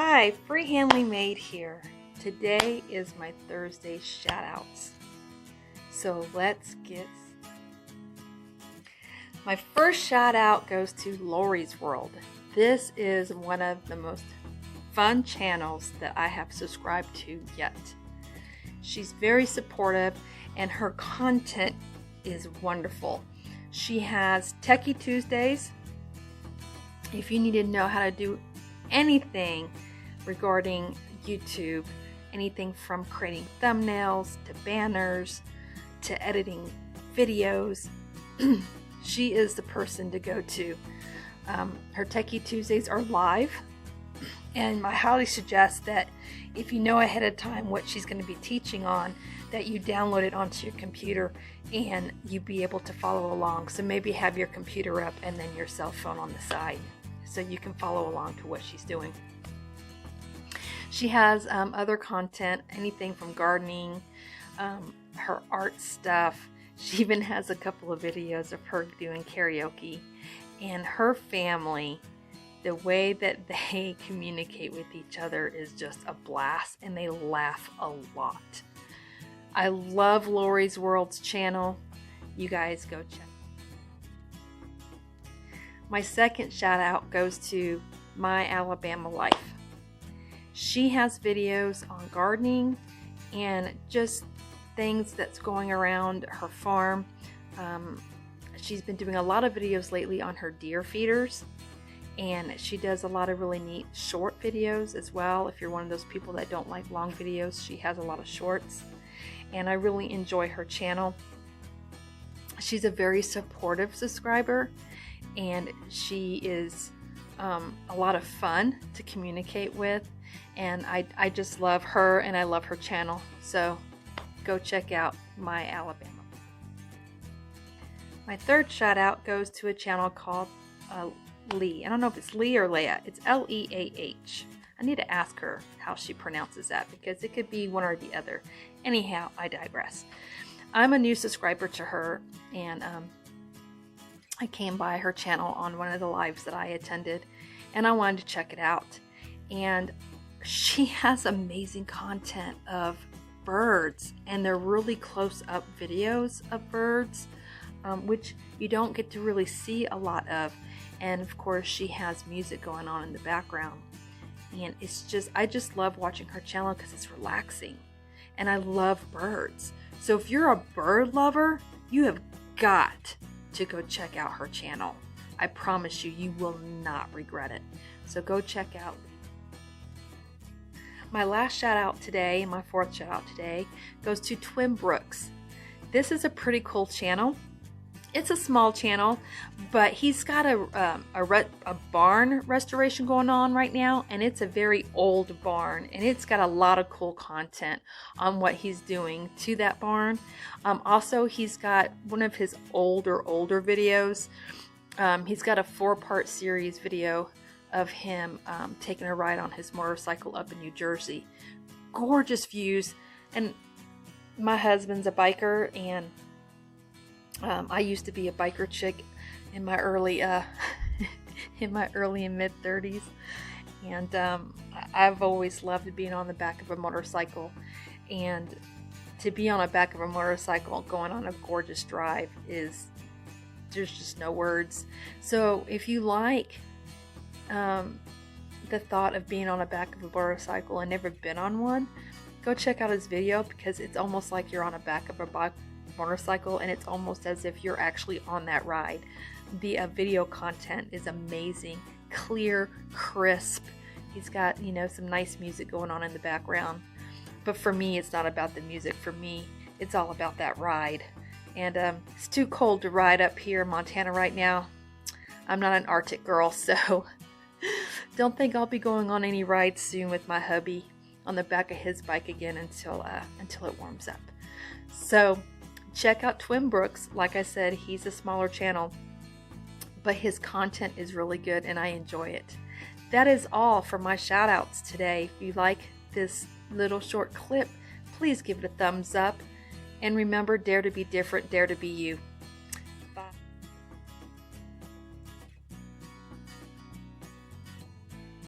Hi, Freehandly Made here. Today is my Thursday shoutouts. So let's get my first shout out goes to Lorrie's World. This is one of the most fun channels that I have subscribed to yet. She's very supportive and her content is wonderful. She has Techie Tuesdays. If you need to know how to do anything regarding YouTube, anything from creating thumbnails to banners to editing videos, she is the person to go to. Her Techie Tuesdays are live, and I highly suggest that if you know ahead of time what she's going to be teaching on, that you download it onto your computer and you be able to follow along. So maybe have your computer up and then your cell phone on the side so you can follow along to what she's doing. She has other content, anything from gardening, her art stuff. She even has a couple of videos of her doing karaoke. And her family, the way that they communicate with each other is just a blast, and they laugh a lot. I love Lorrie's World's channel. You guys go check. My second shout out goes to My Alabama Life. She has videos on gardening and just things that's going around her farm. She's been doing a lot of videos lately on her deer feeders, and she does a lot of really neat short videos as well. If you're one of those people that don't like long videos, she has a lot of shorts, and I really enjoy her channel. She's a very supportive subscriber, and she is a lot of fun to communicate with, and I just love her and I love her channel. So go check out My Alabama. My third shout out goes to a channel called Leah. I don't know if it's Leah or Leah. It's Leah. I need to ask her how she pronounces that because it could be one or the other. Anyhow, I digress. I'm a new subscriber to her, and I came by her channel on one of the lives that I attended, and I wanted to check it out. And she has amazing content of birds, and they're really close-up videos of birds, which you don't get to really see a lot of. And of course, she has music going on in the background, and it's just, I just love watching her channel because it's relaxing, and I love birds. So if you're a bird lover, you have got to go check out her channel. I promise you, you will not regret it. So go check out. My last shout out today, my fourth shout out today, goes to Twin Brooks. This is a pretty cool channel. It's a small channel, but he's got a barn restoration going on right now, and it's a very old barn, and it's got a lot of cool content on what he's doing to that barn. Also, he's got one of his older videos. He's got a 4-part series video of him taking a ride on his motorcycle up in New Jersey. Gorgeous views, and my husband's a biker, and I used to be a biker chick in my early and mid 30s, and I've always loved being on the back of a motorcycle, and to be on the back of a motorcycle going on a gorgeous drive is, there's just no words. So if you like the thought of being on the back of a motorcycle and never been on one, go check out his video, because it's almost like you're on the back of a motorcycle, and it's almost as if you're actually on that ride. The video content is amazing, clear, crisp. He's got, you know, some nice music going on in the background, but for me, it's not about the music. For me, it's all about that ride. And it's too cold to ride up here in Montana right now. I'm not an Arctic girl, so don't think I'll be going on any rides soon with my hubby on the back of his bike again until it warms up. So check out Twin Brooks. Like I said, he's a smaller channel, but his content is really good and I enjoy it. That is all for my shout outs today. If you like this little short clip, please give it a thumbs up. And remember, dare to be different, dare to be you.